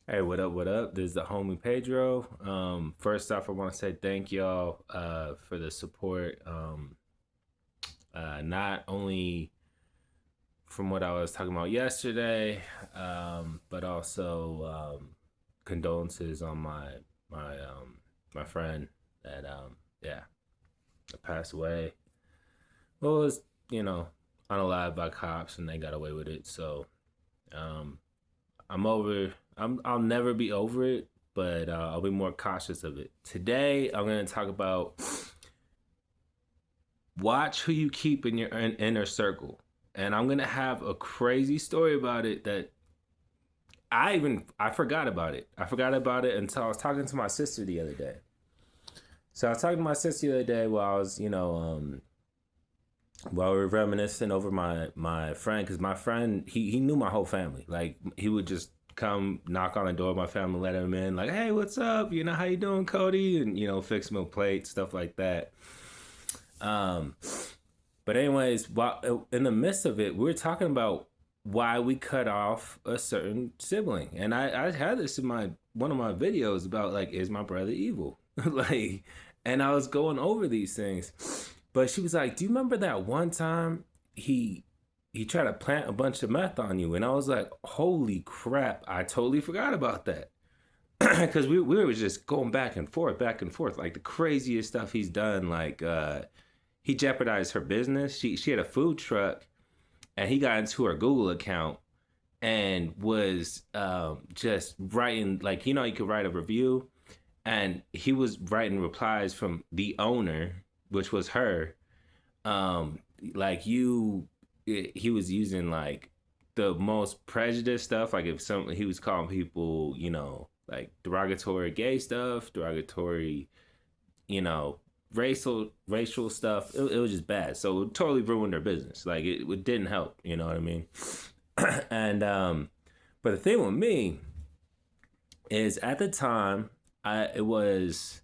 Hey, what up? What up? This is the homie Pedro. First off, I want to say thank y'all for the support. Not only from what I was talking about yesterday, but also condolences on my friend that yeah that passed away. Well, it was you know unalived by cops and they got away with it. So um, I'm over. I'll never be over it, but I'll be more cautious of it. Today, I'm going to talk about watch who you keep in your inner circle, and I'm going to have a crazy story about it that I forgot about it. I forgot about it until I was talking to my sister the other day. So I was talking to my sister the other day while I was, while we were reminiscing over my friend, because my friend he knew my whole family. Like he would just come knock on the door of my family, let him in, like, hey, what's up? How you doing, Cody? And fix him a plate, stuff like that. Um, but anyways, while in the midst of it, we were talking about why we cut off a certain sibling, and I had this in my one of my videos about like, is my brother evil? Like, and I was going over these things, but she was like, "Do you remember that one time he he tried to plant a bunch of meth on you?" And I was like, "Holy crap! I totally forgot about that." Because we were just going back and forth, like the craziest stuff he's done. Like he jeopardized her business. She had a food truck, and he got into her Google account and was just writing, like, you could write a review, and he was writing replies from the owner, which was her. Like he was using like the most prejudiced stuff. Like if some he was calling people, like derogatory gay stuff, derogatory, you know, racial stuff. It was just bad. So it totally ruined their business. Like it didn't help. You know what I mean? And but the thing with me is at the time, I it was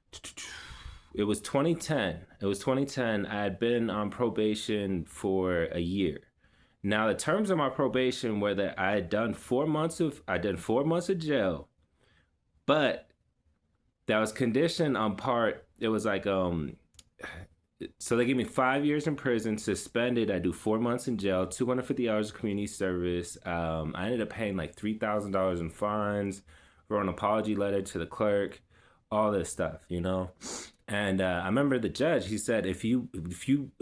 2010. It was 2010. I had been on probation for a year. Now the terms of my probation were that I done 4 months of jail, but that was conditioned on part. It was like so they gave me 5 years in prison, suspended. I do 4 months in jail, 250 hours of community service. I ended up paying like $3,000 in fines, wrote an apology letter to the clerk, all this stuff. And I remember the judge. He said, if you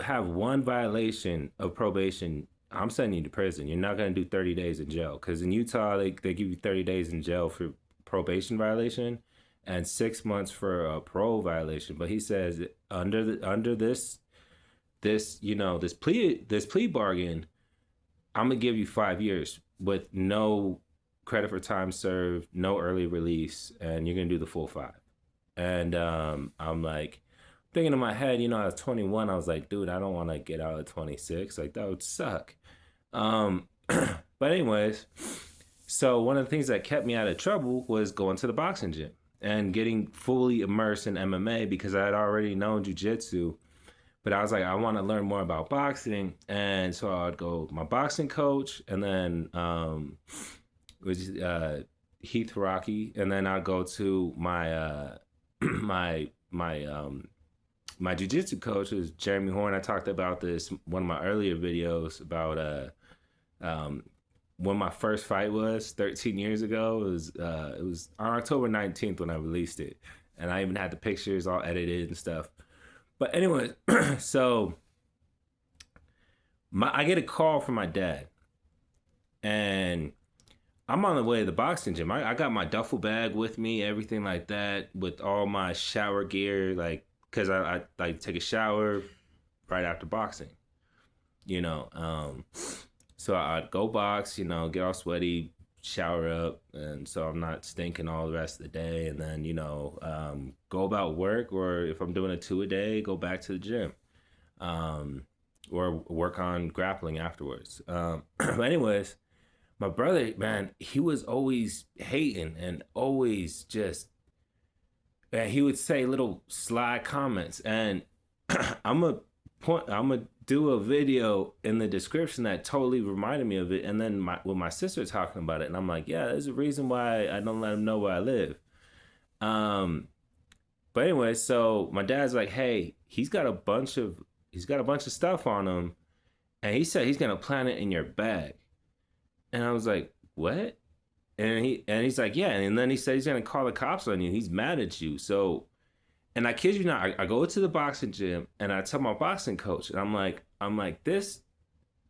have one violation of probation, I'm sending you to prison. You're not going to do 30 days in jail, because in Utah they give you 30 days in jail for probation violation and 6 months for a parole violation. But he says under this plea bargain, I'm gonna give you 5 years with no credit for time served, no early release, and you're gonna do the full five. And I'm like thinking in my head, I was 21. I was like, dude, I don't want to get out at 26. Like that would suck. But anyways, so one of the things that kept me out of trouble was going to the boxing gym and getting fully immersed in MMA, because I had already known jujitsu. But I was like, I want to learn more about boxing, and so I'd go with my boxing coach, and then was Heath Rocky, and then I'd go to my my jujitsu coach was Jeremy Horn. I talked about this one of my earlier videos about um, when my first fight was 13 years ago. It was on October 19th when I released it, and I even had the pictures all edited and stuff. But anyway, so I get a call from my dad, and I'm on the way to the boxing gym. I got my duffel bag with me, everything like that, with all my shower gear, like, because I like take a shower right after boxing, you know. So I'd go box, get all sweaty, shower up, and so I'm not stinking all the rest of the day. And then, go about work, or if I'm doing a two a day, go back to the gym, um, or work on grappling afterwards. But anyways, my brother, man, he was always hating and always just, man, he would say little sly comments. And I'm a I'm gonna do a video in the description that totally reminded me of it. And then with my sister talking about it, and I'm like, yeah, there's a reason why I don't let him know where I live. Um, but anyway, so my dad's like, hey, he's got a bunch of stuff on him, and he said he's gonna plant it in your bag. And I was like, what? And he's like, yeah. And then he said he's gonna call the cops on you. He's mad at you. So, and I kid you not, I go to the boxing gym and I tell my boxing coach, and I'm like, this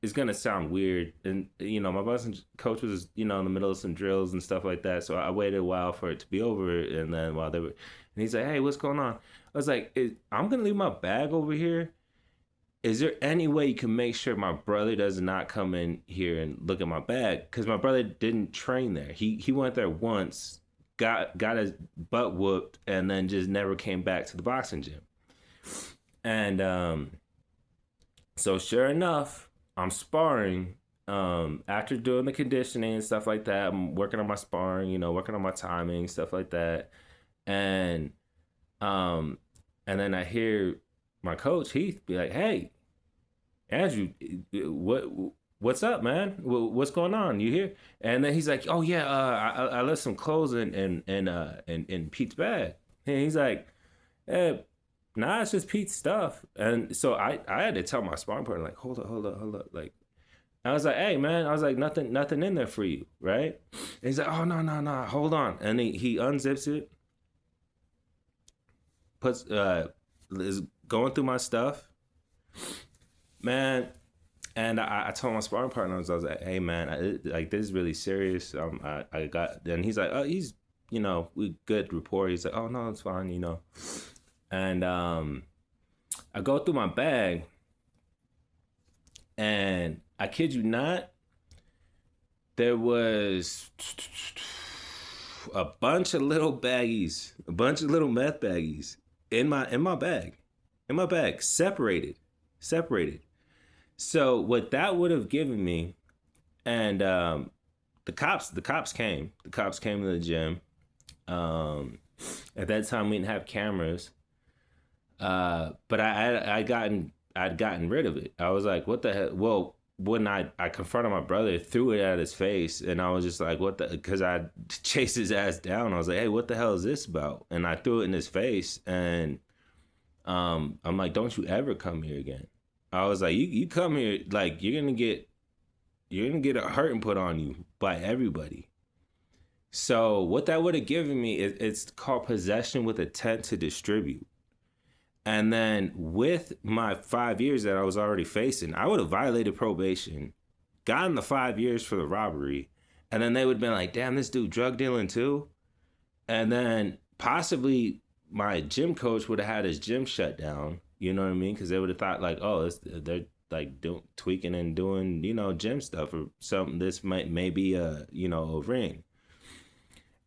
is gonna sound weird. And my boxing coach was, in the middle of some drills and stuff like that. So I waited a while for it to be over, and then while they were, and he's like, hey, what's going on? I was like, I'm gonna leave my bag over here. Is there any way you can make sure my brother does not come in here and look at my bag? Because my brother didn't train there. He went there once, got his butt whooped, and then just never came back to the boxing gym. And so sure enough, I'm sparring. After doing the conditioning and stuff like that, I'm working on my sparring, working on my timing, stuff like that. And um, and then I hear my coach Heath be like, "Hey, Andrew, what's up, man? What's going on? You here?" And then he's like, "Oh yeah, I left some clothes in Pete's bag." And he's like, "Eh, nah, it's just Pete's stuff." And so I had to tell my sparring partner, like, hold up, like. I was like, "Hey, man," I was like, nothing in there for you, right? And he's like, "Oh no, hold on," and he unzips it, puts is going through my stuff, man. And I told my sparring partner, I was like, "Hey, man, like this is really serious." I got, and he's like, "Oh, he's, we good rapport." He's like, "Oh no, it's fine." And I go through my bag, and I kid you not, there was a bunch of little baggies, a bunch of little meth baggies in my bag, separated. So what that would have given me, and the cops came to the gym. Um, at that time, we didn't have cameras, but I'd gotten rid of it. I was like, what the hell? Well, when I confronted my brother, threw it at his face, and I was just like, what the? Because I chased his ass down. I was like, hey, what the hell is this about? And I threw it in his face, and I'm like, don't you ever come here again. I was like, you come here, like you're gonna get a hurting put on you by everybody. So what that would have given me is it's called possession with intent to distribute. And then with my 5 years that I was already facing, I would have violated probation, gotten the 5 years for the robbery, and then they would have been like, damn, this dude drug dealing too. And then possibly my gym coach would have had his gym shut down. You know what I mean? Because they would have thought like, oh, they're like tweaking and doing, gym stuff or something. This may be a ring.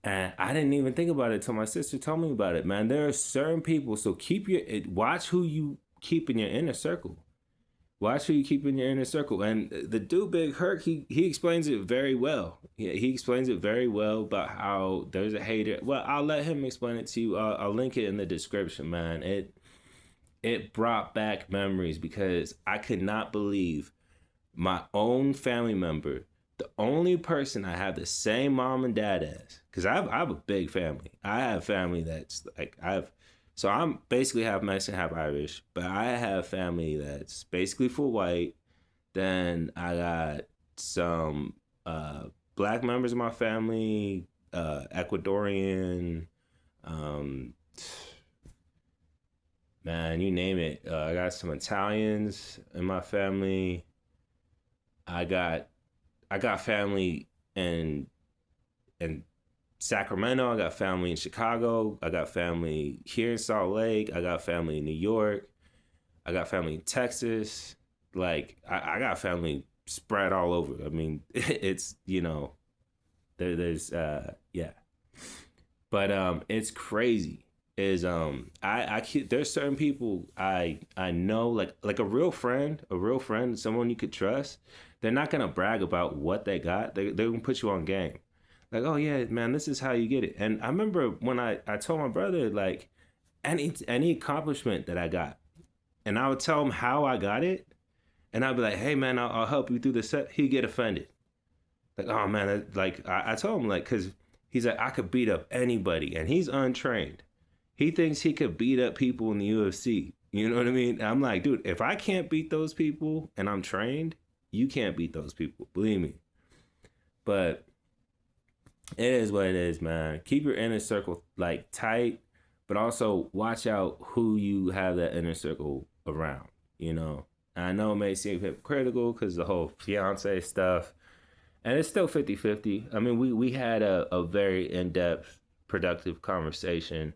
And I didn't even think about it until my sister told me about it, man. There are certain people, so watch who you keep in your inner circle. Watch who you keep in your inner circle. And the dude, Big Herc, he explains it very well. He explains it very well about how there's a hater. Well, I'll let him explain it to you. I'll link it in the description, man. It brought back memories because I could not believe my own family member, the only person I have the same mom and dad as, because I have a big family. I have family that's like so I'm basically half Mexican, half Irish, but I have family that's basically full white. Then I got some black members of my family, Ecuadorian, um, man, you name it. I got some Italians in my family. I got I got family in Sacramento. I got family in Chicago. I got family here in Salt Lake. I got family in New York. I got family in Texas. Like I got family spread all over. I mean, it's there's yeah, but it's crazy. Is there's certain people I know like a real friend, someone you could trust. They're not gonna brag about what they got. They're gonna put you on game. Like, oh yeah, man, this is how you get it. And I remember when I told my brother like any accomplishment that I got, and I would tell him how I got it, and I'd be like, "Hey man, I'll help you through the set." He'd get offended, like, "Oh man," I told him like, cause he's like, "I could beat up anybody," and he's untrained. He thinks he could beat up people in the UFC. You know what I mean? I'm like, dude, if I can't beat those people and I'm trained, you can't beat those people. Believe me. But it is what it is, man. Keep your inner circle like tight, but also watch out who you have that inner circle around. You know, and I know it may seem hypocritical because the whole fiance stuff, and it's still 50-50. I mean, we had a very in depth, productive conversation.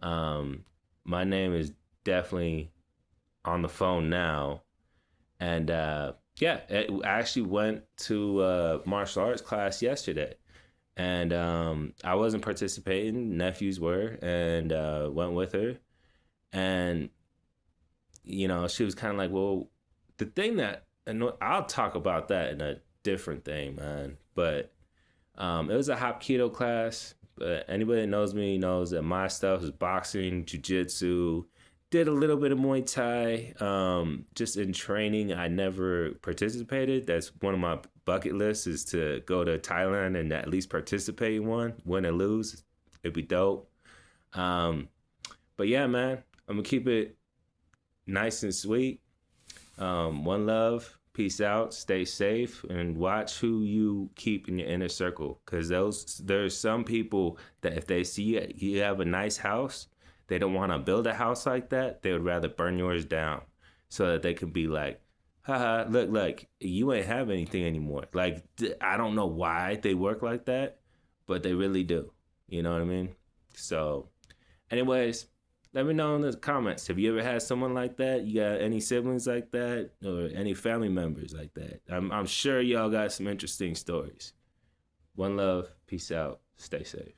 My name is definitely on the phone now, and yeah, I actually went to martial arts class yesterday, and I wasn't participating. Nephews were, and went with her, and she was kind of like, well, the thing that, and I'll talk about that in a different thing, man. But it was a Hapkido class. But anybody that knows me knows that my stuff is boxing, jujitsu. Did a little bit of Muay Thai. Just in training, I never participated. That's one of my bucket lists is to go to Thailand and at least participate in one, win or lose. It'd be dope. Um, but yeah, man, I'm gonna keep it nice and sweet. One love, peace out, stay safe, and watch who you keep in your inner circle. Because there's some people that if they see you have a nice house, they don't want to build a house like that. They would rather burn yours down so that they could be like, haha, look, you ain't have anything anymore. Like, I don't know why they work like that, but they really do. You know what I mean? So, anyways, let me know in the comments. Have you ever had someone like that? You got any siblings like that, or any family members like that? I'm sure y'all got some interesting stories. One love, peace out, stay safe.